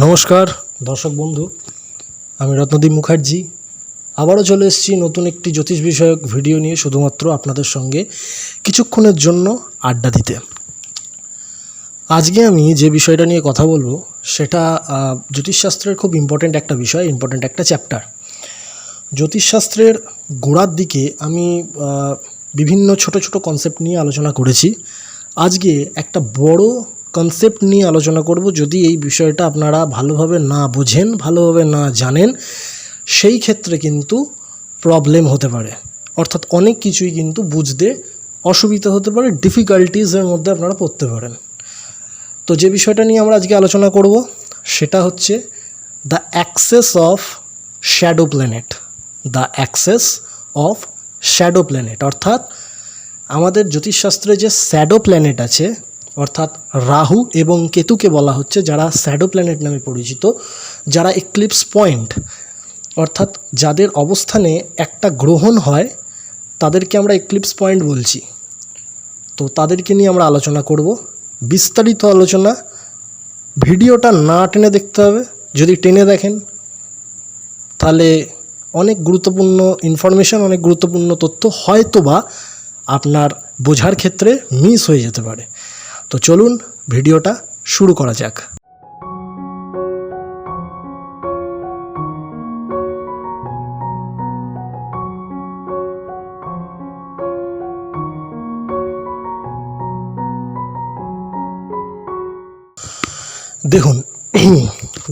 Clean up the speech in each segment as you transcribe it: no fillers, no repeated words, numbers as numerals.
নমস্কার দর্শক বন্ধু, আমি রত্নদীপ মুখার্জি আবারও চলে এসেছি নতুন একটি জ্যোতিষ বিষয়ক ভিডিও নিয়ে শুধুমাত্র আপনাদের সঙ্গে কিছুক্ষণের জন্য আড্ডা দিতে। আজকে আমি যে বিষয়টা নিয়ে কথা বলবো সেটা জ্যোতিষশাস্ত্রের খুব ইম্পর্ট্যান্ট একটা বিষয়, ইম্পর্ট্যান্ট একটা চ্যাপ্টার। জ্যোতিষশাস্ত্রের গোড়ার দিকে আমি বিভিন্ন ছোট ছোট কনসেপ্ট নিয়ে আলোচনা করেছি। আজকে একটা বড় কনসেপ্ট নিয়ে আলোচনা করব। যদি এই বিষয়টা আপনারা ভালোভাবে না বোঝেন, ভালোভাবে না জানেন, সেই ক্ষেত্রে কিন্তু প্রবলেম হতে পারে, অর্থাৎ অনেক কিছুই কিন্তু বুঝতে অসুবিধা হতে পারে, ডিফিকাল্টিজের মধ্যে আপনারা পড়তে পারেন। তো যে বিষয়টা নিয়ে আমরা আজকে আলোচনা করব সেটা হচ্ছে the access of shadow planet. The access of shadow planet অর্থাৎ আমাদের জ্যোতিষশাস্ত্রে যে শ্যাডো প্ল্যানেট আছে, অর্থাৎ রাহু এবং কেতুকে বলা হচ্ছে যারা শ্যাডো প্ল্যানেট নামে পরিচিত, যারা এক্লিপস পয়েন্ট, অর্থাৎ যাদের অবস্থানে একটা গ্রহণ হয় তাদেরকে আমরা এক্লিপস পয়েন্ট বলছি। তো তাদেরকে নিয়ে আমরা আলোচনা করব, বিস্তারিত আলোচনা। ভিডিওটা না টেনে দেখতে হবে। যদি টেনে দেখেন তাহলে অনেক গুরুত্বপূর্ণ ইনফরমেশন, অনেক গুরুত্বপূর্ণ তথ্য হয়তোবা আপনার বোঝার ক্ষেত্রে মিস হয়ে যেতে পারে। তো চলুন ভিডিওটা শুরু করা যাক। দেখুন,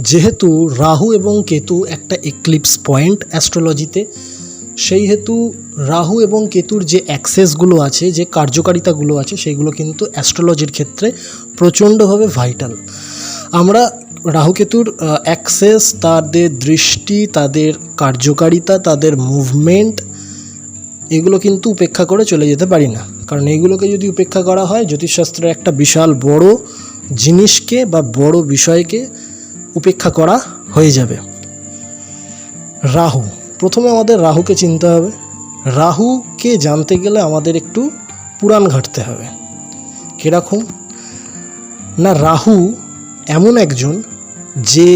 যেহেতু রাহু এবং কেতু একটা এক্লিপস পয়েন্ট অ্যাস্ট্রোলজিতে, সেই হেতু রাহু এবং কেতুর যে অ্যাক্সেসগুলো আছে, যে কার্যকারিতাগুলো আছে, সেইগুলো কিন্তু অ্যাস্ট্রোলজির ক্ষেত্রে প্রচণ্ডভাবে ভাইটাল। আমরা রাহু কেতুর অ্যাক্সেস, তাদের দৃষ্টি, তাদের কার্যকারিতা, তাদের মুভমেন্ট, এগুলো কিন্তু উপেক্ষা করে চলে যেতে পারি না। কারণ এইগুলোকে যদি উপেক্ষা করা হয়, জ্যোতিষশাস্ত্রের একটা বিশাল বড় জিনিসকে বা বড় বিষয়কে উপেক্ষা করা হয়ে যাবে। রাহু, প্রথমে আমাদের রাহুকে চিনতে হবে। রাহুকে জানতে গেলে আমাদের একটু পুরাণ ঘাঁটতে হবে। কীরকম না, রাহু এমন একজন যে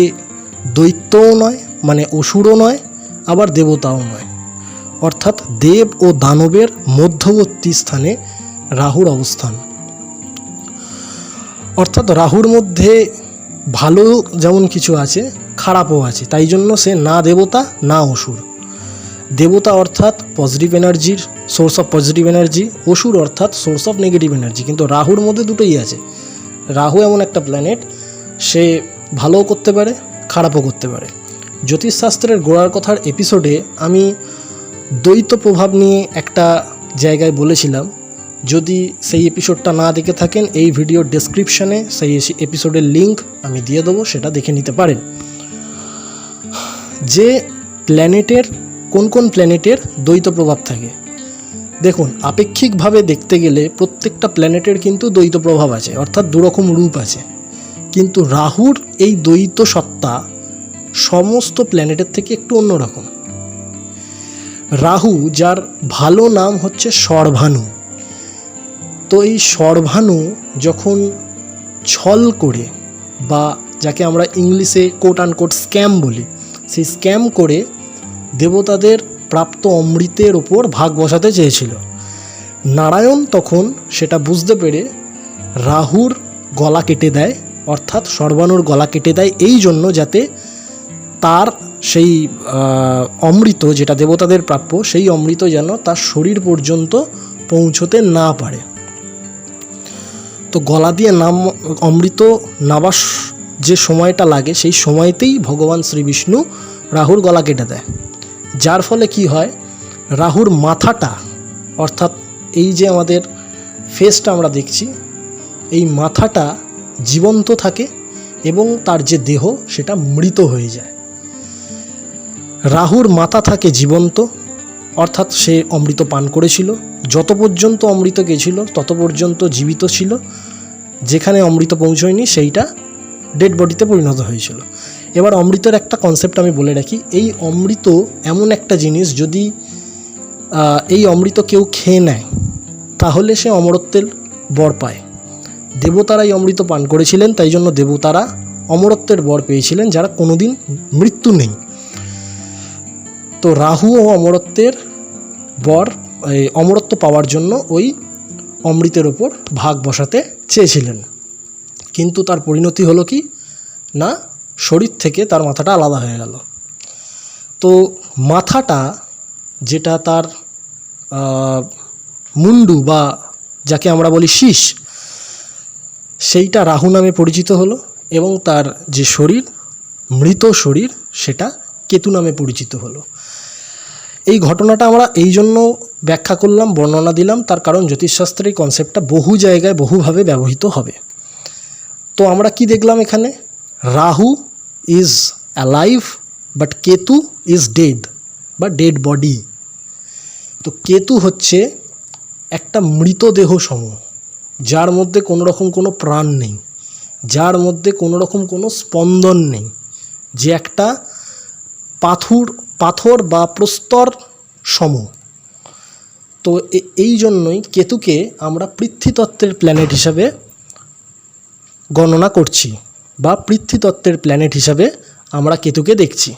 দৈত্যও নয়, মানে অসুরও নয়, আবার দেবতাও নয়, অর্থাৎ দেব ও দানবের মধ্যবর্তী স্থানে রাহুর অবস্থান। অর্থাৎ রাহুর মধ্যে ভালো যেমন কিছু আছে, খারাপও আছে। তাই জন্য সে না দেবতা না অসুর। দেবতা অর্থাৎ পজিটিভ এনার্জির সোর্স অফ পজিটিভ এনার্জি, অসুর অর্থাৎ সোর্স অফ নেগেটিভ এনার্জি। কিন্তু রাহুর মধ্যে দুটোই আছে। রাহু এমন একটা প্ল্যানেট, সে ভালোও করতে পারে, খারাপও করতে পারে। জ্যোতিষশাস্ত্রের গোড়ার কথার এপিসোডে আমি দ্বৈত প্রভাব নিয়ে একটা জায়গায় বলেছিলাম। যদি সেই এপিসোডটা না দেখে থাকেন, এই ভিডিওর ডেসক্রিপশানে সেই এপিসোডের লিঙ্ক আমি দিয়ে দেবো, সেটা দেখে নিতে পারেন। যে প্ল্যানেটের কোন কোন প্ল্যানেটের দ্বৈত প্রভাব থাকে, দেখুন আপেক্ষিকভাবে দেখতে গেলে প্রত্যেকটা প্ল্যানেটের কিন্তু দ্বৈত প্রভাব আছে, অর্থাৎ দুরকম রূপ আছে। কিন্তু রাহুর এই দ্বৈত সত্তা সমস্ত প্ল্যানেটের থেকে একটু অন্যরকম। রাহু, যার ভালো নাম হচ্ছে ষড়ভানু, তো এই ষড়ভানু যখন ছল করে, বা যাকে আমরা ইংলিশে কোট আনকোট স্ক্যাম বলি, সেই স্ক্যাম করে দেবতাদের প্রাপ্ত অমৃতের ওপর ভাগ বসাতে চেয়েছিল। নারায়ণ তখন সেটা বুঝতে পেরে রাহুর গলা কেটে দেয়, অর্থাৎ ষড়ভানুর গলা কেটে দেয়, এই জন্য যাতে তার সেই অমৃত, যেটা দেবতাদের প্রাপ্য, সেই অমৃত যেন তার শরীর পর্যন্ত পৌঁছতে না পারে। তো গলা দিয়ে অমৃত নাবার যে সময়টা লাগে, সেই সময়তেই ভগবান শ্রীবিষ্ণু রাহুর গলা কেটে দেয়। যার ফলে কি হয়, রাহুর মাথাটা, অর্থাৎ এই যে আমাদের ফেসটা আমরা দেখছি, এই মাথাটা জীবন্ত থাকে এবং তার যে দেহ সেটা মৃত হয়ে যায়। রাহুর মাথা থাকে জীবন্ত, অর্থাৎ সে অমৃত পান করেছিল, যত পর্যন্ত অমৃত গেছিল তত পর্যন্ত জীবিত ছিল। যেখানে অমৃত পৌঁছয়নি সেইটা ডেড বডিতে পরিণত হয়েছিল। এবার অমৃতের একটা কনসেপ্ট আমি বলে রাখি। এই অমৃত এমন একটা জিনিস, যদি এই অমৃত কেউ খেয়ে নেয় তাহলে সে অমরত্বের বর পায়। দেবতারাই অমৃত পান করেছিলেন, তাই জন্য দেবতারা অমরত্বের বর পেয়েছিলেন যারা কোনোদিন মৃত্যু নেই। তো রাহুও অমরত্বের বর, অমরত্ব পাওয়ার জন্য ওই অমৃতের ওপর ভাগ বসাতে চেয়েছিলেন, কিন্তু তার পরিণতি হলো কি না, শরীর থেকে তার মাথাটা আলাদা হয়ে গেল। তো মাথাটা যেটা তার মুন্ডু বা যাকে আমরা বলি শীষ, সেইটা রাহু নামে পরিচিত হলো এবং তার যে শরীর, মৃত শরীর, সেটা কেতু নামে পরিচিত হলো। এই ঘটনাটা আমরা এই জন্য ব্যাখ্যা করলাম, বর্ণনা দিলাম, তার কারণ জ্যোতিষশাস্ত্রের এই কনসেপ্টটা বহু জায়গায় বহুভাবে ব্যবহৃত হবে। তো আমরা কি দেখলাম এখানে, Rahu is alive but Ketu is dead বা ডেড বডি। তো কেতু হচ্ছে একটা মৃতদেহ সমূহ, যার মধ্যে কোনো রকম কোনো প্রাণ নেই, যার মধ্যে কোনো রকম কোনো স্পন্দন নেই, যে একটা পাথর বা প্রস্তর সম। তো এই জন্যই কেতুকে আমরা পৃথ্বীতত্ত্বের প্ল্যানেট হিসাবে গণনা করছি বা পৃথ্বীতত্ত্বের প্ল্যানেট হিসাবে আমরা কেতুকে দেখছি।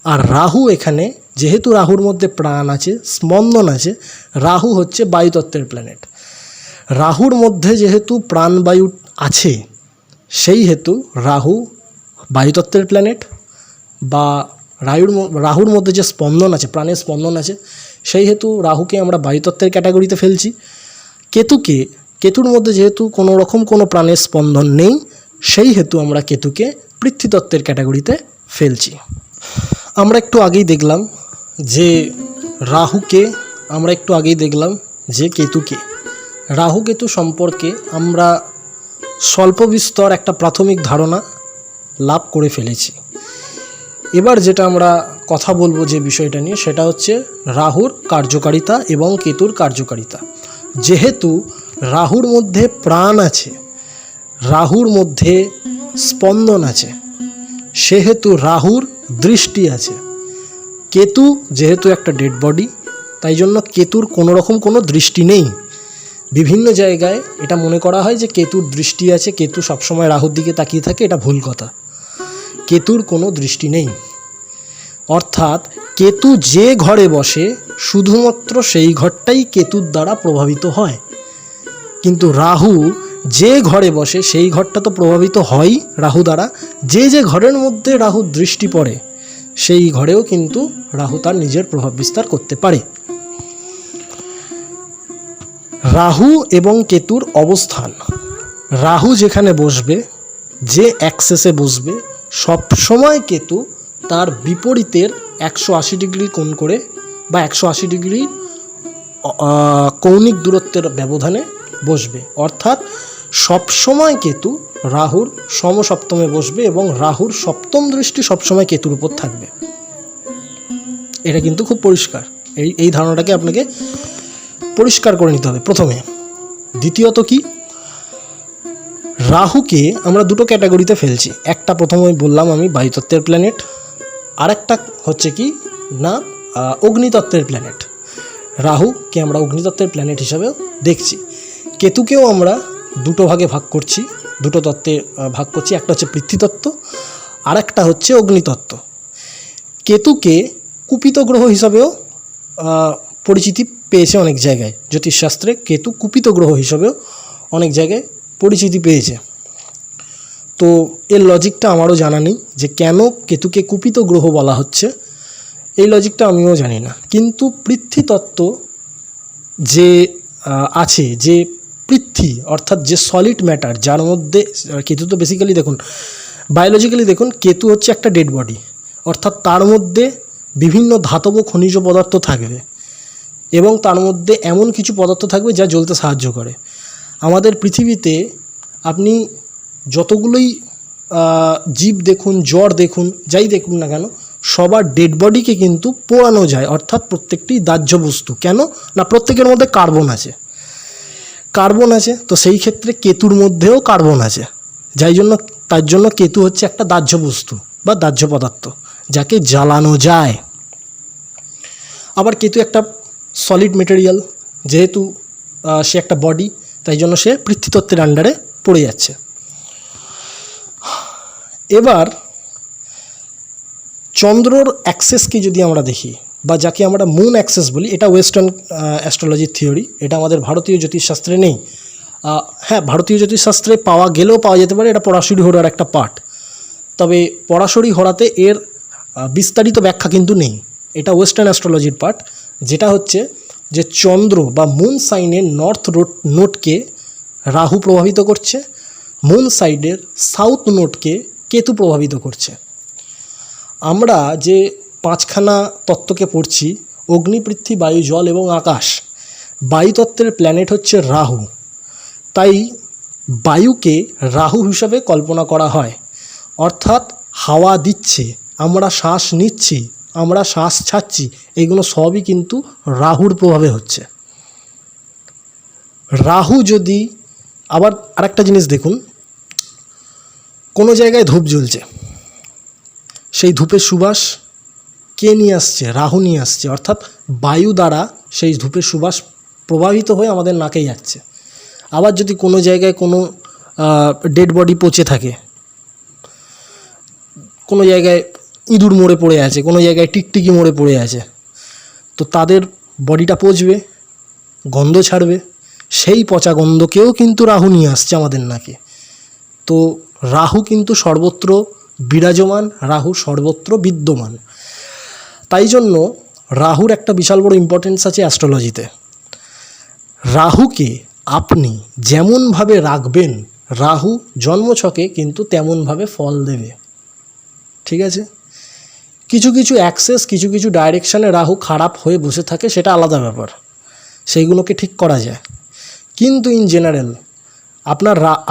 আর রাহু এখানে, যেহেতু রাহুর মধ্যে প্রাণ আছে, স্পন্দন আছে, রাহু হচ্ছে বায়ুতত্ত্বের প্ল্যানেট। রাহুর মধ্যে যেহেতু প্রাণবায়ু আছে, সেই হেতু রাহু বায়ুতত্ত্বের প্ল্যানেট, বা রাহুর মধ্যে যে স্পন্দন আছে, প্রাণের স্পন্দন আছে, সেই হেতু রাহুকে আমরা বায়ুতত্ত্বের ক্যাটাগরিতে ফেলছি। কেতুর মধ্যে যেহেতু কোনো রকম কোনো প্রাণের স্পন্দন নেই, সেই হেতু আমরা কেতুকে পৃথ্বীতত্ত্বের ক্যাটাগরিতে ফেলছি। আমরা একটু আগেই দেখলাম যে রাহুকে, আমরা একটু আগেই দেখলাম যে কেতুকে, রাহু কেতু সম্পর্কে আমরা স্বল্প বিস্তর একটা প্রাথমিক ধারণা লাভ করে ফেলেছি। এবার যেটা আমরা কথা বলবো যে বিষয়টা নিয়ে, সেটা হচ্ছে রাহুর কার্যকারিতা এবং কেতুর কার্যকারিতা। যেহেতু রাহুর মধ্যে প্রাণ আছে, রাহুর মধ্যে স্পন্দন আছে, সেহেতু রাহুর দৃষ্টি আছে। কেতু যেহেতু একটা ডেড বডি, তাই জন্য কেতুর কোনো রকম কোনো দৃষ্টি নেই। বিভিন্ন জায়গায় এটা মনে করা হয় যে কেতুর দৃষ্টি আছে, কেতু সবসময় রাহুর দিকে তাকিয়ে থাকে, এটা ভুল কথা। কেতুর কোনো দৃষ্টি নেই, অর্থাৎ কেতু যে ঘরে বসে শুধুমাত্র সেই ঘরটাই কেতুর দ্বারা প্রভাবিত হয়। কিন্তু রাহু যে ঘরে বসে সেই ঘরটা তো প্রভাবিত হয়ই রাহু দ্বারা। যে যে ঘরের মধ্যে রাহুর দৃষ্টি পড়ে সেই ঘরেও কিন্তু রাহু তার নিজের প্রভাব বিস্তার করতে পারে। রাহু এবং কেতুর অবস্থান, রাহু যেখানে বসবে, যে অ্যাক্সেসে বসবে, সবসময় কেতু তার বিপরীতের 180 ডিগ্রি কোণ করে বা 180 ডিগ্রি কৌণিক দূরত্বের ব্যবধানে বসবে। অর্থাৎ সবসময় কেতু রাহুর সমসপ্তমে বসবে এবং রাহুর সপ্তম দৃষ্টি সবসময় কেতুর উপর থাকবে। এটা কিন্তু খুব পরিষ্কার, এই ধারণাটাকে আপনাকে পরিষ্কার করে নিতে হবে প্রথমে। দ্বিতীয়ত কি, রাহুকে আমরা দুটো ক্যাটাগরিতে ফেলছি। একটা প্রথমে বললাম আমি বায়ুতত্ত্বের প্ল্যানেট, আর একটা হচ্ছে কি না অগ্নিতত্ত্বের প্ল্যানেট। রাহুকে আমরা অগ্নিতত্ত্বের প্ল্যানেট হিসাবেও দেখছি। কেতুকেও আমরা দুটো ভাগে ভাগ করছি, দুটো তত্ত্বে ভাগ করছি। একটা হচ্ছে পৃথ্বীতত্ত্ব, আর একটা হচ্ছে অগ্নিতত্ত্ব। কেতুকে কুপিত গ্রহ হিসাবেও পরিচিতি পেয়েছে অনেক জায়গায়, জ্যোতিষশাস্ত্রে কেতু কুপিত গ্রহ হিসাবেও অনেক জায়গায় পরিচিতি পেয়েছে। তো এর লজিকটা আমারও জানা নেই যে কেন কেতুকে কুপিত গ্রহ বলা হচ্ছে, এই লজিকটা আমিও জানি না। কিন্তু পৃথ্বীতত্ত্ব যে আছে, যে পৃথ্বী অর্থাৎ যে সলিড ম্যাটার, যার মধ্যে কেতু তো বেসিক্যালি দেখুন, বায়োলজিক্যালি দেখুন, কেতু হচ্ছে একটা ডেড বডি, অর্থাৎ তার মধ্যে বিভিন্ন ধাতব খনিজ পদার্থ থাকবে এবং তার মধ্যে এমন কিছু পদার্থ থাকবে যা জ্বলতে সাহায্য করে। আমাদের পৃথিবীতে আপনি যতগুলোই জীব দেখুন, জ্বর দেখুন, যাই দেখুন না কেন, সবার ডেড বডিকে কিন্তু পোড়ানো যায়, অর্থাৎ প্রত্যেকটি দাহ্য বস্তু। কেন না, প্রত্যেকের মধ্যে কার্বন আছে, তো সেই ক্ষেত্রে কেতুর মধ্যেও কার্বন আছে, তার জন্য কেতু হচ্ছে একটা দাহ্য বস্তু বা দাহ্য পদার্থ, যাকে জ্বালানো যায়। আবার কেতু একটা সলিড মেটেরিয়াল, যেহেতু সে একটা বডি, তাই জন্য সে পৃথ্বীতত্ত্বের আন্ডারে পড়ে যাচ্ছে। এবার চন্দ্রর অ্যাক্সেসকে যদি আমরা দেখি, বা যাকে আমরা মুন অ্যাক্সেস বলি, এটা ওয়েস্টার্ন অ্যাস্ট্রোলজির থিওরি, এটা আমাদের ভারতীয় জ্যোতিষশাস্ত্রে নেই। হ্যাঁ, ভারতীয় জ্যোতিষশাস্ত্রে পাওয়া গেলেও পাওয়া যেতে পারে, এটা পরাশরী হোরার একটা পার্ট। তবে পরাশরী হোরাতে এর বিস্তারিত ব্যাখ্যা কিন্তু নেই, এটা ওয়েস্টার্ন অ্যাস্ট্রোলজির পার্ট, যেটা হচ্ছে যে চন্দ্র বা মুন সাইনের নর্থ নোটকে রাহু প্রভাবিত করছে, মুন সাইডের সাউথ নোটকে কেতু প্রভাবিত করছে। আমরা যে 5খানা তত্ত্বকে পড়ছি, অগ্নি, পৃথ্বী, বায়ু, জল এবং আকাশ, বায়ুতত্ত্বের প্ল্যানেট হচ্ছে রাহু, তাই বায়ুকে রাহু হিসাবে কল্পনা করা হয়। অর্থাৎ হাওয়া দিচ্ছে, আমরা শ্বাস নিচ্ছি, আমরা শ্বাস ছাড়ছি, এইগুলো সবই কিন্তু রাহুর প্রভাবে হচ্ছে। রাহু যদি, আবার আরেকটা জিনিস দেখুন, কোনো জায়গায় ধূপ জ্বলছে, সেই ধূপের সুবাস কে নিয়ে আসছে? রাহু নিয়ে আসছে। অর্থাৎ বায়ু দ্বারা সেই ধূপের সুবাস প্রবাহিত হয়ে আমাদের নাকে যাচ্ছে। আবার যদি কোনো জায়গায় কোনো ডেড বডি পচে থাকে, কোনো জায়গায় ইঁদুর মরে পড়ে আছে, কোনো জায়গায় টিকটিকি মরে পড়ে আছে, তো তাদের বডিটা পচবে, গন্ধ ছাড়বে, সেই পচা গন্ধকেও কিন্তু রাহু নিয়ে আসছে আমাদের নাকে। তো রাহু কিন্তু সর্বত্র বিরাজমান, রাহু সর্বত্র বিদ্যমান। তাই জন্য রাহুর একটা বিশাল বড় ইম্পর্টেন্স আছে অ্যাস্ট্রোলজিতে। রাহুকে আপনি যেমনভাবে রাখবেন, রাহু জন্মছকে কিন্তু তেমনভাবে ফল দেবে। ঠিক আছে, কিছু কিছু অ্যাক্সেস, কিছু কিছু ডাইরেকশানে রাহু খারাপ হয়ে বসে থাকে, সেটা আলাদা ব্যাপার, সেইগুলোকে ঠিক করা যায়। কিন্তু ইন জেনারেল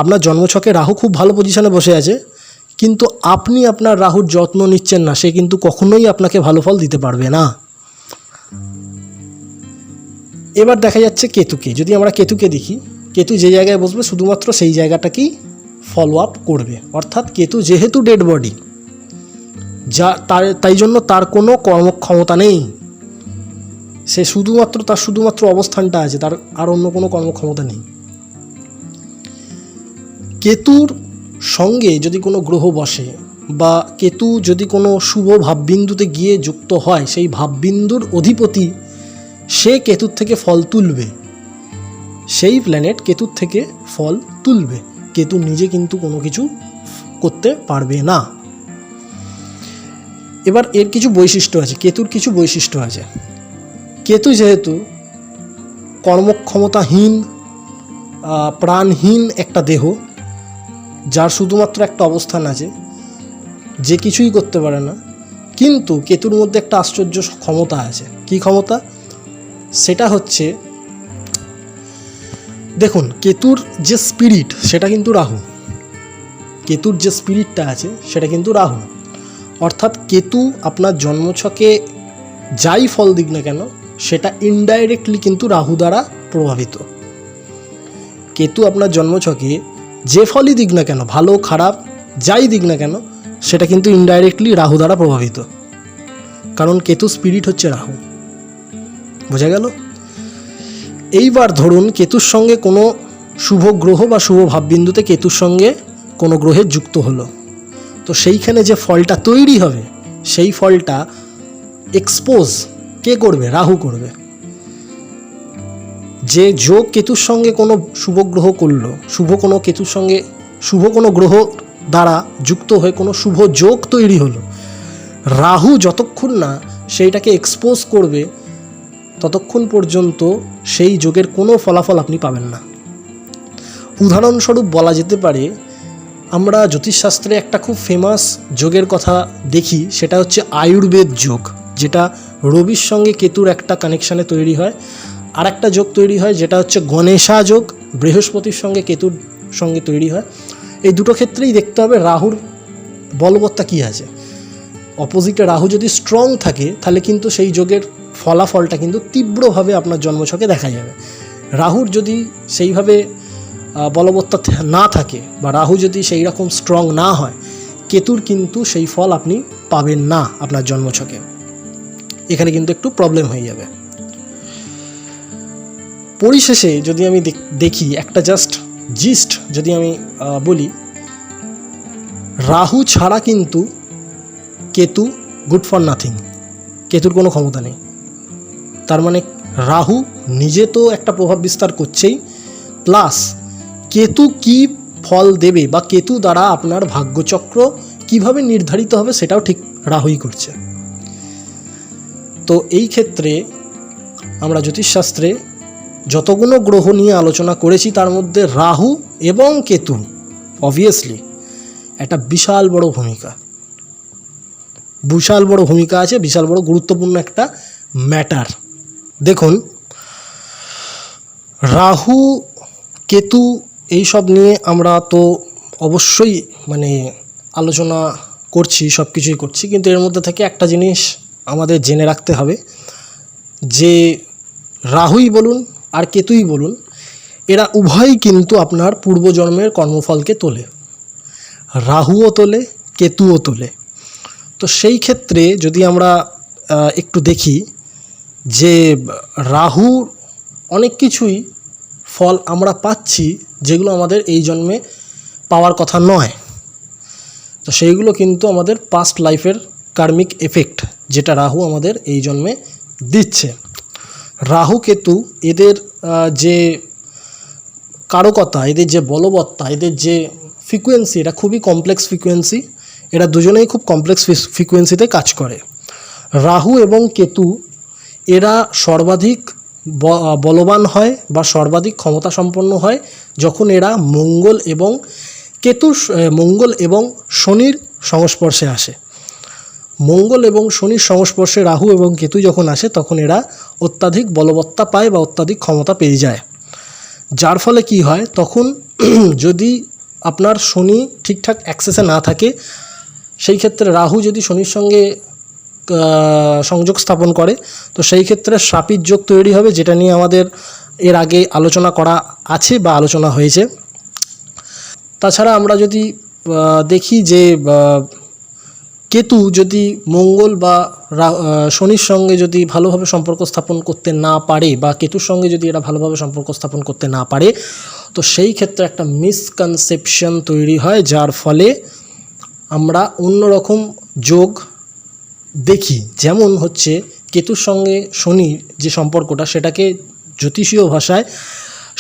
আপনার জন্মছকে রাহু খুব ভালো পজিশনে বসে আছে, কিন্তু আপনি আপনার রাহুর যত্ন নিচ্ছেন না, সে কিন্তু কখনোই আপনাকে ভালো ফল দিতে পারবে না। এবার দেখা যাচ্ছে কেতুকে, যদি আমরা কেতুকে দেখি, কেতু যে জায়গায় বসবে শুধুমাত্র সেই জায়গাটাকেই ফলো আপ করবে। অর্থাৎ কেতু যেহেতু ডেড বডি, তাই জন্য তার কোনো কর্মক্ষমতা নেই, সে শুধুমাত্র অবস্থানটা আছে, তার আর অন্য কোনো কর্মক্ষমতা নেই। কেতুর সঙ্গে যদি কোনো গ্রহ বসে, বা কেতু যদি কোনো শুভ ভাববিন্দুতে গিয়ে যুক্ত হয়, সেই ভাববিন্দুর অধিপতি সে কেতুর থেকে ফল তুলবে, সেই প্ল্যানেট কেতুর থেকে ফল তুলবে, কেতু নিজে কিন্তু কোনো কিছু করতে পারবে না। এবার এর কিছু বৈশিষ্ট্য আছে, কেতুর কিছু বৈশিষ্ট্য আছে। কেতু যেহেতু কর্মক্ষমতাহীন, প্রাণহীন একটা দেহ, যার শুধুমাত্র একটা অবস্থান আছে, যে কিছুই করতে পারে না, কিন্তু কেতুর মধ্যে একটা আশ্চর্য ক্ষমতা আছে। কী ক্ষমতা? সেটা হচ্ছে, দেখুন, কেতুর যে স্পিরিট সেটা কিন্তু রাহু, কেতুর যে স্পিরিটটা আছে সেটা কিন্তু রাহু। অর্থাৎ কেতু আপনার জন্মছকে যাই ফল দিক না কেন, সেটা ইনডাইরেক্টলি কিন্তু রাহু দ্বারা প্রভাবিত। কেতু আপনার জন্মছকে যে ফলই দিক না কেন, ভালো খারাপ যাই দিক না কেন, সেটা কিন্তু ইনডাইরেক্টলি রাহু দ্বারা প্রভাবিত, কারণ কেতু স্পিরিট হচ্ছে রাহু। বোঝা গেল? এইবার ধরুন কেতুর সঙ্গে কোনো শুভ গ্রহ বা শুভ ভাববিন্দুতে কেতুর সঙ্গে কোনো গ্রহের যুক্ত হলো, তো সেইখানে যে ফলটা তৈরি হবে, সেই ফলটা এক্সপোজ কে করবে? রাহু করবে। যে যোগ কেতুর সঙ্গে কোনো শুভ গ্রহ করলো, শুভ কোনো গ্রহ দ্বারা যুক্ত হয়ে কোনো শুভ যোগ তৈরি হলো, রাহু যতক্ষণ না সেইটাকে এক্সপোজ করবে, ততক্ষণ পর্যন্ত সেই যোগের কোনো ফলাফল আপনি পাবেন না। উদাহরণস্বরূপ বলা যেতে পারে, আমরা জ্যোতিষশাস্ত্রে একটা খুব ফেমাস যোগের কথা দেখি, সেটা হচ্ছে আয়ুর্বেদ যোগ, যেটা রবির সঙ্গে কেতুর একটা কানেকশানে তৈরি হয়। আর একটা যোগ তৈরি হয় যেটা হচ্ছে গণেশা যোগ, বৃহস্পতির সঙ্গে কেতুর সঙ্গে তৈরি হয়। এই দুটো ক্ষেত্রেই দেখতে হবে রাহুর বলবত্তা কী আছে। অপোজিটে রাহু যদি স্ট্রং থাকে, তাহলে কিন্তু সেই যোগের ফলাফলটা কিন্তু তীব্রভাবে আপনার জন্মছকে দেখা যাবে। রাহুর যদি সেইভাবে বলবত্তা না থাকে, বা রাহু যদি সেই রকম স্ট্রং না হয়, কেতুর কিন্তু সেই ফল আপনি পাবেন না আপনার জন্মছকে। এখানে কিন্তু একটু প্রবলেম হয়ে যাবে। পরিশেষে যদি আমি দেখি, একটা জাস্ট জিস্ট যদি আমি বলি, রাহু ছাড়া কিন্তু কেতু গুড ফর নাথিং, কেতুর কোনো ক্ষমতা নেই। তার মানে রাহু নিজে তো একটা প্রভাব বিস্তার করছেই, প্লাস কেতু কি ফল দেবে বা কেতু দ্বারা আপনার ভাগ্যচক্র কিভাবে নির্ধারিত হবে সেটাও ঠিক রাহুই করছে। তো এই ক্ষেত্রে আমরা জ্যোতিষশাস্ত্রে যতগুলো গ্রহ নিয়ে আলোচনা করেছি তার মধ্যে রাহু এবং কেতু অবভিয়াসলি একটা বিশাল বড় ভূমিকা আছে, বিশাল বড় গুরুত্বপূর্ণ একটা ম্যাটার। দেখুন, রাহু কেতু এইসব নিয়ে আমরা তো অবশ্যই আলোচনা করছি, সব কিছুই করছি, কিন্তু এর মধ্যে থেকে একটা জিনিস আমাদের জেনে রাখতে হবে যে রাহুই বলুন আর কেতুই বলুন, এরা উভয়ই কিন্তু আপনার পূর্বজন্মের কর্মফলকে তোলে, রাহুও তোলে কেতুও তোলে। তো সেই ক্ষেত্রে যদি আমরা একটু দেখি যে রাহুর অনেক কিছুই ফল আমরা পাচ্ছি যেগুলো আমাদের এই জন্মে পাওয়ার কথা নয়, তো সেইগুলো কিন্তু আমাদের পাস্ট লাইফের কার্মিক এফেক্ট, যেটা রাহু আমাদের এই জন্মে দিচ্ছে। রাহু কেতু এদের যে কারকতা, এদের যে বলবত্তা, এদের যে ফ্রিকোয়েন্সি, এটা খুবই কমপ্লেক্স ফ্রিকোয়েন্সি, এরা দুজনেই খুব কমপ্লেক্স ফ্রিকোয়েন্সিতে কাজ করে। রাহু এবং কেতু এরা সর্বাধিক বলবান হয় বা সর্বাধিক ক্ষমতা সম্পন্ন হয় যখন এরা মঙ্গল এবং শনির সংস্পর্শে আসে। মঙ্গল এবং শনির সংস্পর্শে রাহু এবং কেতু যখন আসে তখন এরা অত্যাধিক বলবত্তা পায় বা অত্যাধিক ক্ষমতা পেয়ে যায়, যার ফলে কি হয়, তখন যদি আপনার শনি ঠিকঠাক অ্যাক্সেসে না থাকে, সেই ক্ষেত্রে রাহু যদি শনির সঙ্গে সংযোগ স্থাপন করে তো সেই ক্ষেত্রে শ্রাপিত যোগ তৈরি হবে, যেটা নিয়ে আমাদের এর আগে আলোচনা করা আছে বা আলোচনা হয়েছে। তাছাড়া আমরা যদি দেখি যে কেতু যদি মঙ্গল বা শনির সঙ্গে যদি ভালোভাবে সম্পর্ক স্থাপন করতে না পারে বা কেতুর সঙ্গে যদি এরা ভালোভাবে সম্পর্ক স্থাপন করতে না পারে, তো সেই ক্ষেত্রে একটা মিসকনসেপশন তৈরি হয়, যার ফলে আমরা অন্যরকম যোগ দেখি। যেমন হচ্ছে কেতুর সঙ্গে শনির যে সম্পর্কটা, সেটাকে জ্যোতিষীয় ভাষায়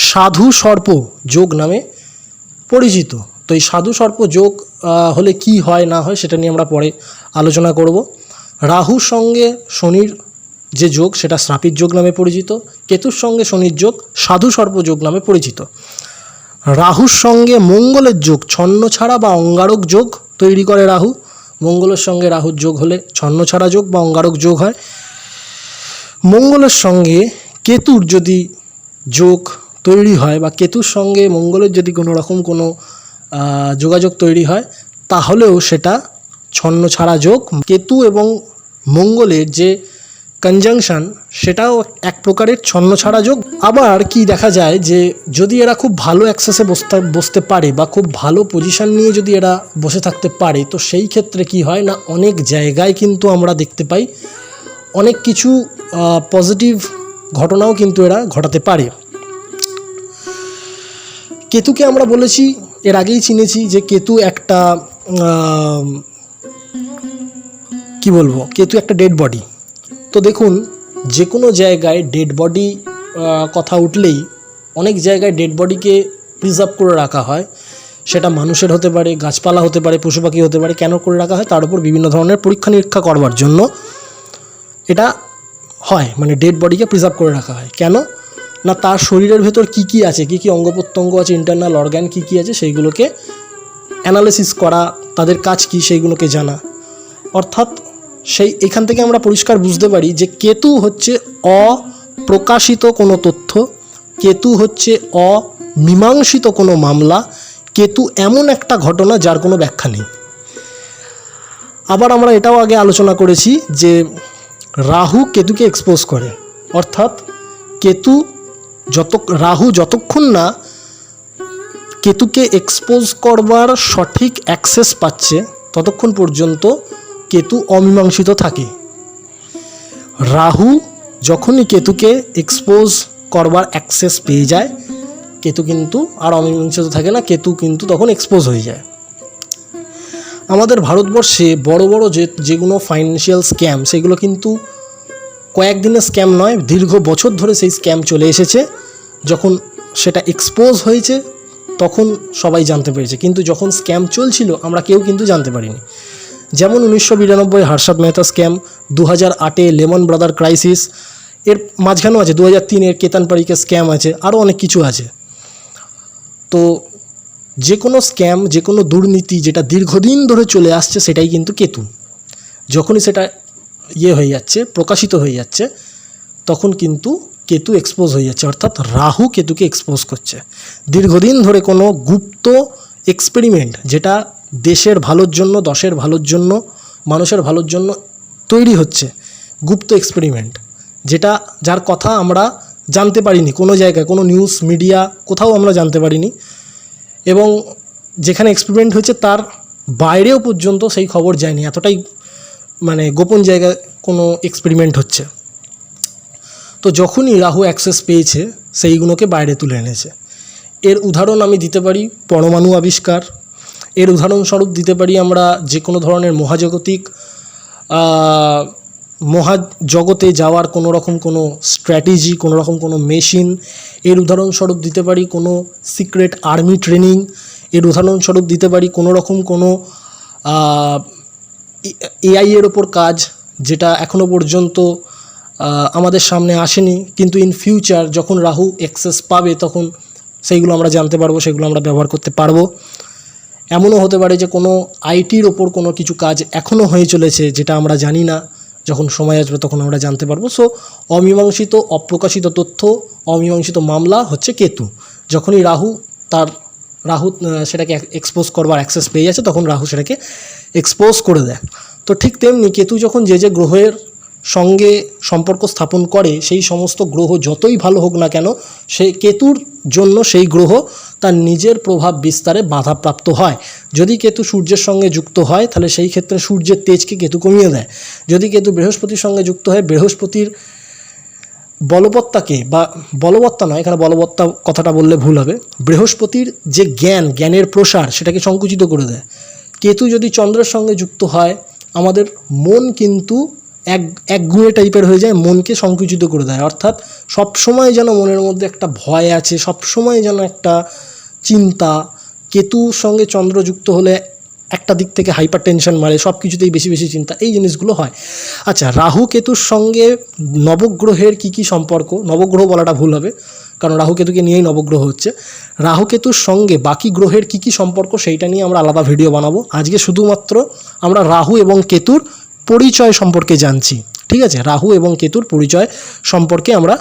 সাধু সর্প যোগ নামে পরিচিত। তো এই সাধু সর্প যোগ হলে কি হয় না হয় সেটা নিয়ে আমরা পরে আলোচনা করব। রাহুর সঙ্গে শনির যে যোগ সেটা শ্রাপিত যোগ নামে পরিচিত, কেতুর সঙ্গে শনির যোগ সাধু সর্প যোগ নামে পরিচিত। রাহুর সঙ্গে মঙ্গলের যোগ ছন্নছাড়া বা অঙ্গারক যোগ তৈরি করে রাহু, মঙ্গলের সঙ্গে রাহুর যোগ হলে ছন্নছাড়া যোগ বা অঙ্গারক যোগ হয়। মঙ্গলের সঙ্গে কেতুর যদি যোগ তৈরি হয় বা কেতুর সঙ্গে মঙ্গলের যদি কোনো রকম কোনো যোগাযোগ তৈরি হয় তাহলেও সেটা ছন্নছাড়া যোগ। কেতু এবং মঙ্গলের যে কনজাংশন সেটাও এক প্রকারের ছন্নছাড়া যোগ। আবার কি দেখা যায় যে যদি এরা খুব ভালো অ্যাক্সেসে বসতে পারে বা খুব ভালো পজিশন নিয়ে যদি এরা বসে থাকতে পারে, তো সেই ক্ষেত্রে কি হয় না, অনেক জায়গায় কিন্তু আমরা দেখতে পাই অনেক কিছু পজিটিভ ঘটনাও কিন্তু এরা ঘটাতে পারে। কেতুকে আমরা বলেছি, এর আগেই চিনেছি যে কেতু একটা কেতু একটা ডেড বডি। তো দেখুন, যে কোনো জায়গায় ডেড বডি কথা উঠলেই অনেক জায়গায় ডেড বডিকে প্রিজার্ভ করে রাখা হয়, সেটা মানুষের হতে পারে, গাছপালা হতে পারে, পশু পাখি হতে পারে। কেন করে রাখা হয়? তার উপর বিভিন্ন ধরনের পরীক্ষা নিরীক্ষা করবার জন্য এটা হয়, ডেড বডিকে প্রিজার্ভ করে রাখা হয়। কেন না, তার শরীরের ভেতর কী কী আছে, কী কী অঙ্গ প্রত্যঙ্গ আছে, ইন্টারনাল অর্গান কী কী আছে, সেইগুলোকে অ্যানালিসিস করা, তাদের কাজ কী সেইগুলোকে জানা। অর্থাৎ এখান থেকে আমরা পরিষ্কার বুঝতে পারি যে কেতু হচ্ছে অপ্রকাশিত কোনো তথ্য, কেতু হচ্ছে অমীমাংসিত কোনো মামলা, কেতু এমন একটা ঘটনা যার কোনো ব্যাখ্যা নেই। আবার আমরা এটাও আগে আলোচনা করেছি যে রাহু কেতুকে এক্সপোজ করে, অর্থাৎ রাহু যতক্ষণ না কেতুকে এক্সপোজ করবার সঠিক অ্যাক্সেস পাচ্ছে ততক্ষণ পর্যন্ত কেতু অমীমাংসিত থাকে। রাহু যখনই কেতুকে এক্সপোজ করবার অ্যাক্সেস পেয়ে যায়, কেতু কিন্তু আর অমীমাংসিত থাকে না, কেতু কিন্তু তখন এক্সপোজ হয়ে যায়। আমাদের ভারতবর্ষে বড় বড় যেগুলো ফাইন্যান্সিয়াল স্ক্যাম সেগুলো কিন্তু কয়েকদিনের স্ক্যাম নয়, দীর্ঘ বছর ধরে সেই স্ক্যাম চলে এসেছে। যখন সেটা এক্সপোজ হয়েছে তখন সবাই জানতে পেরেছে, কিন্তু যখন স্ক্যাম চলছিল আমরা কেউ কিন্তু জানতে পারিনি। যেমন 1992 Harshad Mehta scam, 2008 lemon brother crisis, এর মাঝখানেও আছে 2003 কেতন পারিকের স্ক্যাম আছে, আরও অনেক কিছু আছে। তো যে কোনো স্ক্যাম, যে কোনো দুর্নীতি যেটা দীর্ঘদিন ধরে চলে আসছে সেটাই কিন্তু কেতু। যখনই সেটা হয়ে যাচ্ছে, প্রকাশিত হয়ে যাচ্ছে, তখন কিন্তু কেতু এক্সপোজ হয়ে যাচ্ছে, অর্থাৎ রাহু কেতুকে এক্সপোজ করছে। দীর্ঘদিন ধরে কোনো গুপ্ত এক্সপেরিমেন্ট যেটা দেশের ভালোর জন্য, দশের ভালোর জন্য, মানুষের ভালোর জন্য তৈরি হচ্ছে, গুপ্ত এক্সপেরিমেন্ট যেটা, যার কথা আমরা জানতে পারিনি কোনো জায়গায়, কোনো নিউজ মিডিয়া কোথাও আমরা জানতে পারিনি, এবং যেখানে এক্সপেরিমেন্ট হয়েছে তার বাইরেও পর্যন্ত সেই খবর যায়নি, এতটাই মানে গোপন জায়গায় কোনো এক্সপেরিমেন্ট হচ্ছে। তো যখনই রাহু অ্যাক্সেস পেয়েছে সেইগুলোকে বাইরে তুলে এনেছে। এর উদাহরণ আমি দিতে পারি পরমাণু আবিষ্কার, এর উদাহরণস্বরূপ দিতে পারি আমরা যে কোনো ধরনের মহাজাগতিক মহাজগতে যাওয়ার কোনো রকম কোনো স্ট্র্যাটেজি, কোনো রকম কোনো মেশিন। এর উদাহরণস্বরূপ দিতে পারি কোনো সিক্রেট আর্মি ট্রেনিং। এর উদাহরণস্বরূপ দিতে পারি কোনো রকম কোনো এআই এর ওপর কাজ, যেটা এখনও পর্যন্ত আমাদের সামনে আসেনি, কিন্তু ইন ফিউচার যখন রাহু অ্যাক্সেস পাবে তখন সেইগুলো আমরা জানতে পারবো, সেগুলো আমরা ব্যবহার করতে পারবো। এমনও হতে পারে যে কোনো আইটির ওপর কোনো কিছু কাজ এখনও হয়ে চলেছে যেটা আমরা জানি না, যখন সময় আসবে তখন আমরা জানতে পারবো। সো অমীমাংসিত, অপ্রকাশিত তথ্য, অমীমাংসিত মামলা হচ্ছে কেতু। যখনই রাহু সেটাকে এক্সপোজ করবার অ্যাক্সেস পেয়ে যাচ্ছে তখন রাহু সেটাকে এক্সপোজ করে দেয়। তো ঠিক তেমনি কেতু যখন যে গ্রহের সঙ্গে সম্পর্ক স্থাপন করে, সেই সমস্ত গ্রহ যতই ভালো হোক না কেন, সেই কেতুর জন্য সেই গ্রহ তার নিজের প্রভাব বিস্তারে বাধাপ্রাপ্ত হয়। যদি কেতু সূর্যের সঙ্গে যুক্ত হয় তাহলে সেই ক্ষেত্রে সূর্যের তেজকে কেতু কমিয়ে দেয়। যদি কেতু বৃহস্পতির সঙ্গে যুক্ত হয়, বৃহস্পতির বলবত্তাকে, বা বলবত্তা নয়, এখানে বলবত্তা কথাটা বললে ভুল হবে, বৃহস্পতির যে জ্ঞানের প্রসার সেটাকে সংকুচিত করে দেয়। কেতু যদি চন্দ্রের সঙ্গে যুক্ত হয়, আমাদের মন কিন্তু একগুঁয়ে টাইপের হয়ে যায়, মনকে সংকুচিত করে দেয়। অর্থাৎ সবসময় যেন মনের মধ্যে একটা ভয় আছে, সবসময় যেন একটা চিন্তা। কেতুর সঙ্গে চন্দ্র যুক্ত হলে একটা দিক থেকে হাইপার টেনশন মারে, সব কিছুতেই বেশি বেশি চিন্তা, এই জিনিসগুলো হয়। আচ্ছা, রাহু কেতুর সঙ্গে নবগ্রহের কি সম্পর্ক, নবগ্রহ বলাটা ভুল হবে কারণ রাহু কেতুকে নিয়েই নবগ্রহ হচ্ছে। রাহু কেতুর সঙ্গে বাকি গ্রহের কি সম্পর্ক সেইটা নিয়ে আমরা আলাদা ভিডিও বানাবো। আজকে শুধুমাত্র আমরা রাহু এবং কেতুর পরিচয় সম্পর্কে জানছি, ঠিক আছে? রাহু এবং কেতুর পরিচয় সম্পর্কে আমরা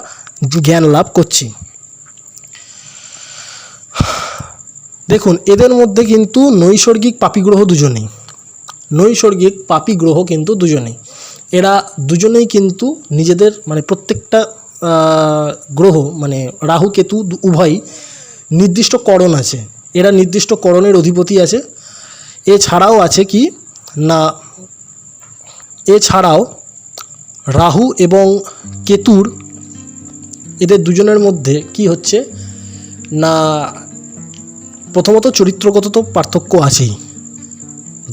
জ্ঞান লাভ করছি। দেখুন, এদের মধ্যে কিন্তু নৈসর্গিক পাপী গ্রহ দুজনেই, নৈসর্গিক পাপী গ্রহ কিন্তু দুজনেই। এরা দুজনেই কিন্তু নিজেদের মানে প্রত্যেকটা গ্রহ মানে রাহু কেতু উভয়ই নির্দিষ্ট করণ আছে, এরা নির্দিষ্ট করণের অধিপতি আছে। এছাড়াও আছে কি না, এছাড়াও রাহু এবং কেতুর এদের দুজনের মধ্যে কি হচ্ছে না, প্রথমত চরিত্রগত তো পার্থক্য আছেই,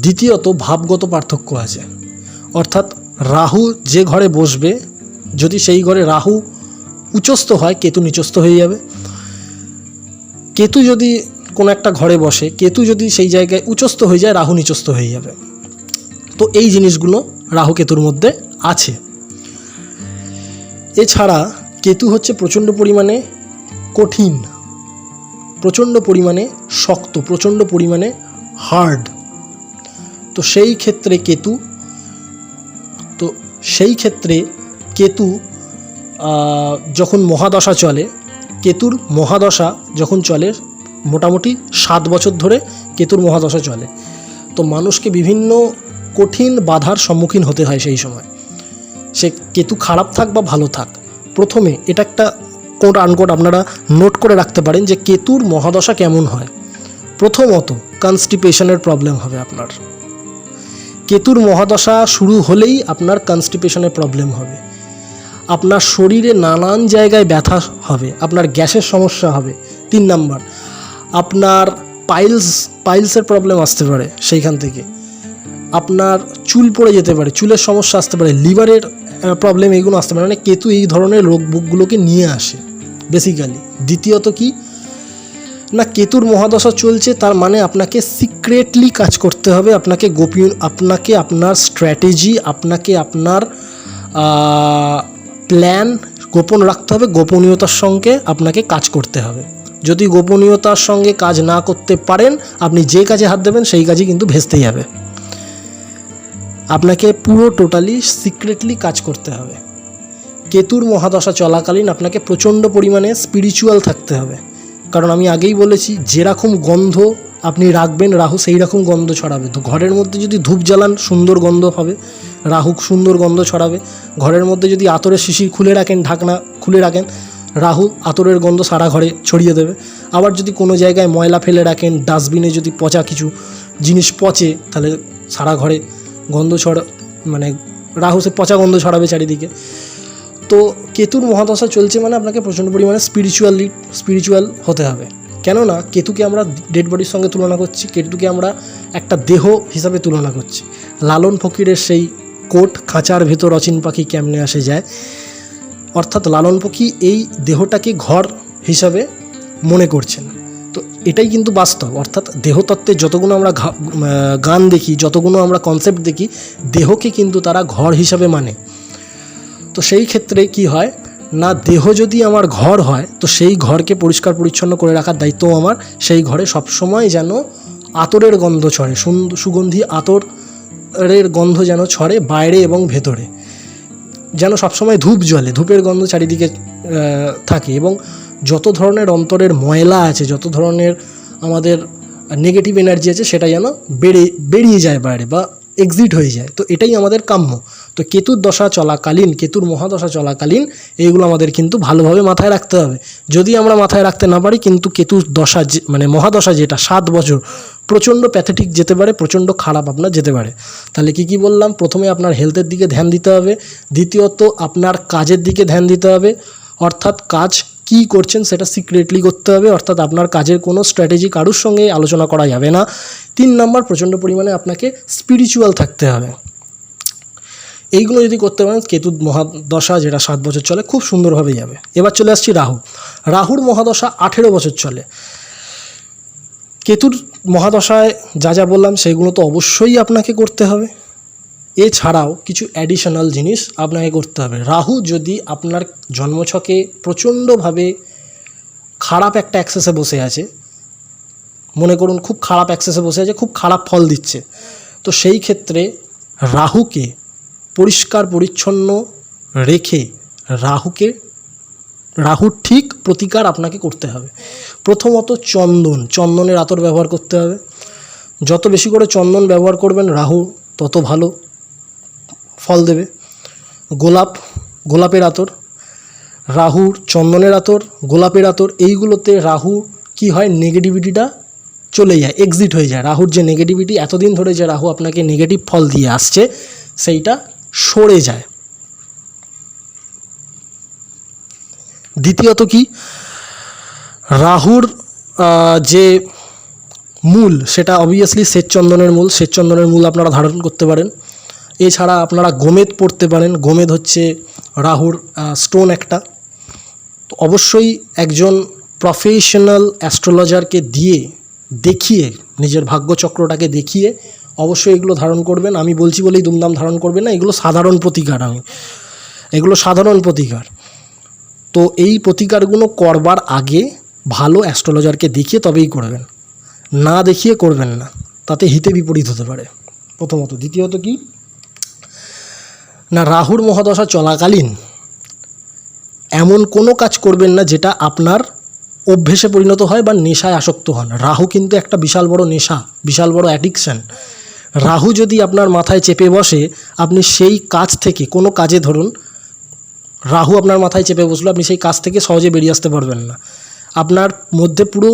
দ্বিতীয়ত ভাবগত পার্থক্য আছে। অর্থাৎ রাহু যে ঘরে বসবে, যদি সেই ঘরে রাহু উচ্চস্থ হয়, কেতু নিচস্থ হয়ে যাবে। কেতু যদি কোনো একটা ঘরে বসে, কেতু যদি সেই জায়গায় উচ্চস্থ হয়ে যায়, রাহু নিচস্থ হয়ে যাবে। তো এই জিনিসগুলো রাহু কেতুর মধ্যে আছে। এছাড়া কেতু হচ্ছে প্রচণ্ড পরিমাণে কঠিন, প্রচণ্ড পরিমাণে শক্ত, প্রচণ্ড পরিমাণে হার্ড। তো সেই ক্ষেত্রে কেতু যখন মহাদশা চলে, কেতুর মহাদশা যখন চলে, মোটামুটি 7 বছর ধরে কেতুর মহাদশা চলে। তো মানুষকে বিভিন্ন কঠিন বাধার সম্মুখীন হতে হয় সেই সময়, সে কেতু খারাপ থাক বা ভালো থাক। প্রথমে এটা একটা কোট আনকোট আপনারা নোট করে রাখতে পারেন যে কেতুর মহাদশা কেমন হয়। প্রথমত কনস্টিপেশনের প্রবলেম হবে আপনার, কেতুর মহাদশা শুরু হলেই আপনার কনস্টিপেশনের প্রবলেম হবে, আপনার শরীরে নানান জায়গায় ব্যথা হবে, আপনার গ্যাসের সমস্যা হবে। 3 নাম্বার, আপনার পাইলসের প্রবলেম আসতে পারে সেইখান থেকে। আপনার চুল পড়ে যেতে পারে, চুলের সমস্যা আসতে পারে, লিভারের প্রবলেম এগুলো আসতে পারে, মানে কেতু এই ধরনের রোগগুলোকে নিয়ে আসে বেসিক্যালি। দ্বিতীয়ত কি না, কেতুর মহাদশা চলছে, তার মানে আপনাকে সিক্রেটলি কাজ করতে হবে, আপনাকে আপনার স্ট্র্যাটেজি, আপনাকে আপনার প্ল্যান গোপন রাখতে হবে, গোপনীয়তার সঙ্গে আপনাকে কাজ করতে হবে। যদি গোপনীয়তার সঙ্গে কাজ না করতে পারেন, আপনি যে কাজে হাত দেবেন সেই কাজই কিন্তু ভেস্তে যাবে। আপনাকে পুরো টোটালি সিক্রেটলি কাজ করতে হবে। কেতুর মহাদশা চলাকালীন আপনাকে প্রচণ্ড পরিমাণে স্পিরিচুয়াল থাকতে হবে, কারণ আমি আগেই বলেছি যেরকম গন্ধ আপনি রাখবেন রাহু সেই রকম গন্ধ ছড়াবে। তো ঘরের মধ্যে যদি ধূপ জ্বালান সুন্দর গন্ধ হবে, রাহু সুন্দর গন্ধ ছড়াবে। ঘরের মধ্যে যদি আতরের শিশির খুলে রাখেন, ঢাকনা খুলে রাখেন, রাহু আতরের গন্ধ সারা ঘরে ছড়িয়ে দেবে। আবার যদি কোনো জায়গায় ময়লা ফেলে রাখেন, ডাস্টবিনে যদি পচা কিছু জিনিস পচে, তাহলে সারা ঘরে গন্ধ মানে রাহু সে পচা গন্ধ ছড়াবে চারিদিকে। তো কেতুর মহাদশা চলছে মানে আপনাকে প্রচণ্ড পরিমাণে স্পিরিচুয়াল হতে হবে। কেননা কেতুকে আমরা ডেড বডির সঙ্গে তুলনা করছি, কেতুকে আমরা একটা দেহ হিসাবে তুলনা করছি। লালন ফকিরের সেই কোট, খাঁচার ভেতর অচিন পাখি কেমনে আসে যায়, অর্থাৎ লালন ফকির এই দেহটাকে ঘর হিসাবে মনে করছেন। তো এটাই কিন্তু বাস্তব, অর্থাৎ দেহতত্ত্বে যতগুলো আমরা গান দেখি, যতগুলো আমরা কনসেপ্ট দেখি, দেহকে কিন্তু তারা ঘর হিসাবে মানে। তো সেই ক্ষেত্রে কি হয় না, দেহ যদি আমার ঘর হয় তো সেই ঘরকে পরিষ্কার পরিচ্ছন্ন করে রাখার দায়িত্ব আমার। সেই ঘরে সবসময় যেন আতরের গন্ধ ছড়ে, সুগন্ধি আতরের গন্ধ যেন ছড়ে বাইরে এবং ভেতরে, যেন সবসময় ধূপ জ্বলে, ধূপের গন্ধ চারিদিকে থাকে, এবং যত ধরনের অন্তরের ময়লা আছে, যত ধরনের আমাদের নেগেটিভ এনার্জি আছে, সেটা যেন বেরিয়ে যায় বাইরে বা এক্সিট হয়ে যায়। তো এটাই আমাদের কাম্য। তো কেতুর দশা চলাকালীন, কেতুর মহাদশা চলাকালীন এইগুলো আমাদের কিন্তু ভালোভাবে মাথায় রাখতে হবে। যদি আমরা মাথায় রাখতে না পারি, কিন্তু কেতুর দশা মানে মহাদশা যেটা 7 বছর প্রচণ্ড প্যাথেটিক যেতে পারে, প্রচণ্ড খারাপ আপনার যেতে পারে। তাহলে কি বললাম, প্রথমে আপনার হেলথের দিকে ধ্যান দিতে হবে, দ্বিতীয়ত আপনার কাজের দিকে ধ্যান দিতে হবে, অর্থাৎ কাজ কি করছেন সেটা সিক্রেটলি করতে হবে, অর্থাৎ আপনার কাজের কোনো স্ট্র্যাটেজি কারোর সঙ্গে আলোচনা করা যাবে না। 3 নম্বর, প্রচণ্ড পরিমাণে আপনাকে স্পিরিচুয়াল থাকতে হবে। এইগুলো যদি করতে পারেন, কেতুর মহাদশা যেটা 7 বছর চলে খুব সুন্দরভাবে যাবে। এবার চলে আসছি রাহুর মহাদশা 18 বছর চলে। কেতুর মহাদশায় যা বললাম সেগুলো তো অবশ্যই আপনাকে করতে হবে, এছাড়াও কিছু অ্যাডিশনাল জিনিস আপনাকে করতে হবে। রাহু যদি আপনার জন্মছকে প্রচণ্ডভাবে খারাপ একটা অ্যাক্সেসে বসে আছে, মনে করুন খুব খারাপ অ্যাক্সেসে বসে আছে, খুব খারাপ ফল দিচ্ছে, তো সেই ক্ষেত্রে রাহুকে পরিষ্কার পরিচ্ছন্ন রেখে রাহুর ঠিক প্রতিকার আপনাকে করতে হবে। প্রথমত চন্দনের আতর ব্যবহার করতে হবে। যত বেশি করে চন্দন ব্যবহার করবেন রাহু তত ভালো ফল দেবে। গোলাপের আতর, রাহুর চন্দনের আতর, গোলাপের আতর, এইগুলোতে রাহু কি হয়, নেগেটিভিটিটা চলে যায়, এক্সিট হয়ে যায়। রাহুর যে নেগেটিভিটি, এতদিন ধরে যে রাহু আপনাকে নেগেটিভ ফল দিয়ে আসছে, সেইটা সরে যায়। দ্বিতীয়ত কি, রাহুর যে মূল, সেটা অবভিয়াসলি শ্বেতচন্দনের মূল আপনারা ধারণ করতে পারেন। এছাড়া আপনারা গোমেদ পড়তে পারেন। গোমেদ হচ্ছে রাহুর স্টোন একটা। তো অবশ্যই একজন প্রফেশনাল অ্যাস্ট্রোলজারকে দেখিয়ে নিজের ভাগ্যচক্রটাকে দেখিয়ে অবশ্যই এগুলো ধারণ করবেন। আমি বলছি বলেই দুমদাম ধারণ করবেন না, এগুলো সাধারণ প্রতিকার। তো এই প্রতিকারগুলো করবার আগে ভালো অ্যাস্ট্রোলজারকে দেখিয়ে তবেই করবেন, না দেখিয়ে করবেন না, তাতে হিতে বিপরীত হতে পারে প্রথমত। দ্বিতীয়ত কি না, রাহুর মহাদশা চলাকালীন এমন কোনো কাজ করবেন না যেটা আপনার অভ্যেসে পরিণত হয় বা নেশায় আসক্ত হন। রাহু কিন্তু একটা বিশাল বড় নেশা, বিশাল বড় অ্যাডিকশান। রাহু যদি আপনার মাথায় চেপে বসে, আপনি সেই কাজ থেকে, কোনো কাজে ধরুন রাহু আপনার মাথায় চেপে বসলো, আপনি সেই কাজ থেকে সহজে বেরিয়ে আসতে পারবেন না, আপনার মধ্যে পুরো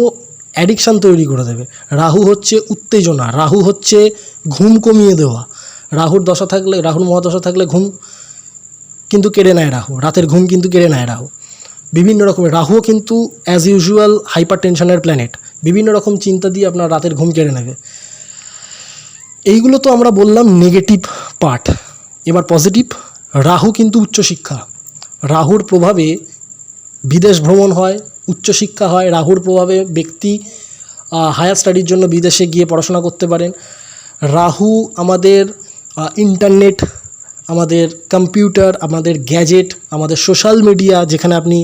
অ্যাডিকশান তৈরি করে দেবে। রাহু হচ্ছে উত্তেজনা, রাহু হচ্ছে ঘুম কমিয়ে দেওয়া। রাহুর মহাদশা থাকলে ঘুম কিন্তু কেড়ে নেয় রাহু, রাতের ঘুম কিন্তু কেড়ে নেয় রাহু। বিভিন্ন রকমের রাহুও কিন্তু অ্যাজ ইউজুয়াল হাইপার টেনশনের প্ল্যানেট, বিভিন্ন রকম চিন্তা দিয়ে আপনার রাতের ঘুম কেড়ে নেবে। এইগুলো তো আমরা বললাম নেগেটিভ পার্ট। এবার পজিটিভ, রাহু কিন্তু উচ্চশিক্ষা। রাহুর প্রভাবে বিদেশ ভ্রমণ হয়, উচ্চশিক্ষা হয়। রাহুর প্রভাবে ব্যক্তি হায়ার স্টাডির জন্য বিদেশে গিয়ে পড়াশোনা করতে পারেন। রাহু আমাদের ইন্টারনেট, আমাদের কম্পিউটার, আমাদের গ্যাজেট, আমাদের সোশ্যাল মিডিয়া, যেখানে আপনি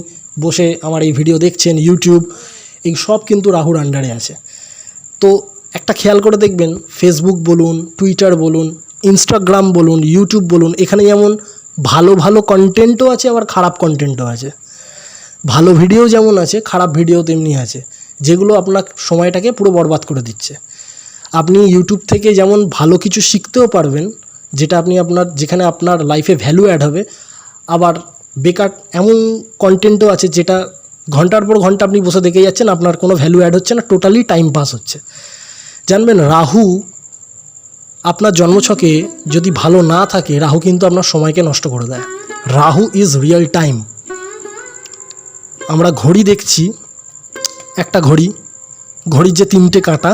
বসে আমার এই ভিডিও দেখছেন, ইউটিউব, এই সব কিন্তু রাহুর আন্ডারে আছে। তো একটা খেয়াল করে দেখবেন, ফেসবুক বলুন, টুইটার বলুন, ইনস্টাগ্রাম বলুন, ইউটিউব বলুন, এখানে যেমন ভালো ভালো কন্টেন্টও আছে, আবার খারাপ কন্টেন্টও আছে। ভালো ভিডিও যেমন আছে, খারাপ ভিডিও তেমনি আছে, যেগুলো আপনার সময়টাকে পুরো বরবাদ করে দিচ্ছে। আপনি ইউটিউব থেকে যেমন ভালো কিছু শিখতেও পারবেন, যেটা আপনি যেখানে আপনার লাইফে ভ্যালু অ্যাড হবে, আবার বেকার এমন কন্টেন্টও আছে যেটা ঘন্টার পর ঘন্টা আপনি বসে দেখে যাচ্ছেন, আপনার কোনো ভ্যালু অ্যাড হচ্ছে না, টোটালি টাইম পাস হচ্ছে। জানবেন, রাহু আপনার জন্মছকে যদি ভালো না থাকে, রাহু কিন্তু আপনার সময়কে নষ্ট করে দেয়। Rahu is real time. আমরা ঘড়ি দেখছি, একটা ঘড়ির যে 3টে কাঁটা,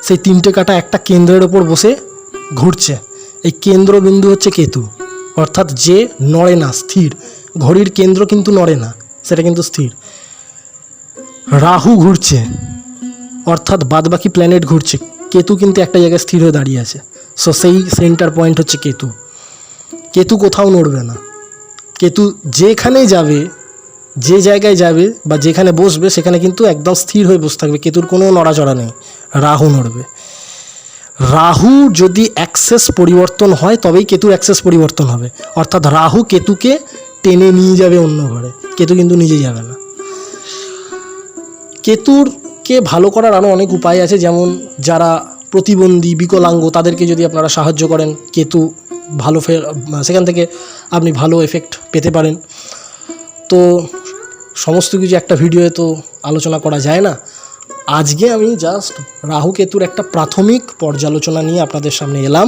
সেই 3টে কাঁটা একটা কেন্দ্রের ওপর বসে ঘুরছে। এই কেন্দ্রবিন্দু হচ্ছে কেতু, অর্থাৎ যে নড়ে না, স্থির। ঘড়ির কেন্দ্র কিন্তু নড়ে না, সেটা কিন্তু স্থির। রাহু ঘুরছে, অর্থাৎ বাদবাকি প্ল্যানেট ঘুরছে, কেতু কিন্তু একটা জায়গায় স্থির হয়ে দাঁড়িয়ে আছে। সো সেই সেন্টার পয়েন্ট হচ্ছে কেতু। কেতু কোথাও নড়বে না। কেতু যেখানে যাবে, যে জায়গায় যাবে বা যেখানে বসবে, সেখানে কিন্তু একদম স্থির হয়ে বসে থাকবে। কেতুর কোনো নড়াচড়া নেই। রাহু নড়বে। রাহু যদি অ্যাক্সেস পরিবর্তন হয়, তবেই কেতুর অ্যাক্সেস পরিবর্তন হবে। অর্থাৎ রাহু কেতুকে টেনে নিয়ে যাবে অন্য ঘরে, কেতু কিন্তু নিজে যাবে না। কেতুরকে ভালো করার আরও অনেক উপায় আছে, যেমন যারা প্রতিবন্ধী, বিকলাঙ্গ, তাদেরকে যদি আপনারা সাহায্য করেন, কেতু ভালো সেখান থেকে আপনি ভালো এফেক্ট পেতে পারেন। তো সমস্ত কিছু একটা ভিডিওতে তো আলোচনা করা যায় না। আজকে আমি জাস্ট রাহু কেতুর একটা প্রাথমিক পর্যালোচনা নিয়ে আপনাদের সামনে এলাম।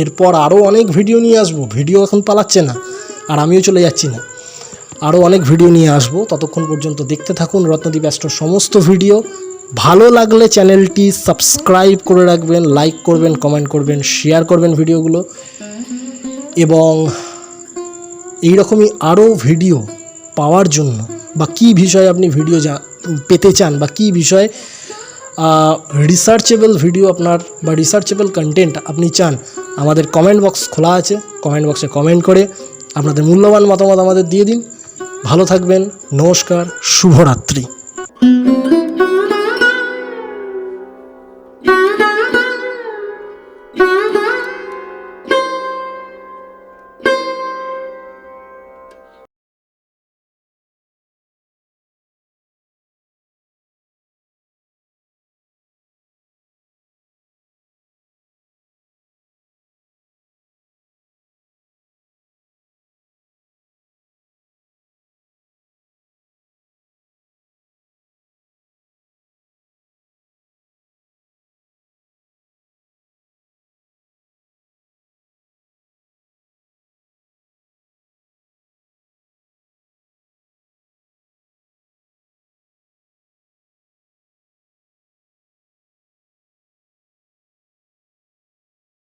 এরপর আরও অনেক ভিডিও নিয়ে আসবো। ভিডিও এখন পালাচ্ছে না, আর আমিও চলে যাচ্ছি না। আরও অনেক ভিডিও নিয়ে আসবো। ততক্ষণ পর্যন্ত দেখতে থাকুন রত্নদ্বীপ অ্যাস্ট্রোর সমস্ত ভিডিও। ভালো লাগলে চ্যানেলটি সাবস্ক্রাইব করে রাখবেন, লাইক করবেন, কমেন্ট করবেন, শেয়ার করবেন ভিডিওগুলো। এবং এইরকমই আরও ভিডিও পাওয়ার জন্য, বা কী বিষয়ে আপনি ভিডিও পেতে চান, বা কী বিষয়ে রিসার্চেবল ভিডিও আপনার বা রিসার্চেবল কন্টেন্ট আপনি চান, আমাদের কমেন্ট বক্স খোলা আছে। কমেন্ট বক্সে কমেন্ট করে আপনাদের মূল্যবান মতামত আমাদের দিয়ে দিন। ভালো থাকবেন। নমস্কার, শুভরাত্রি।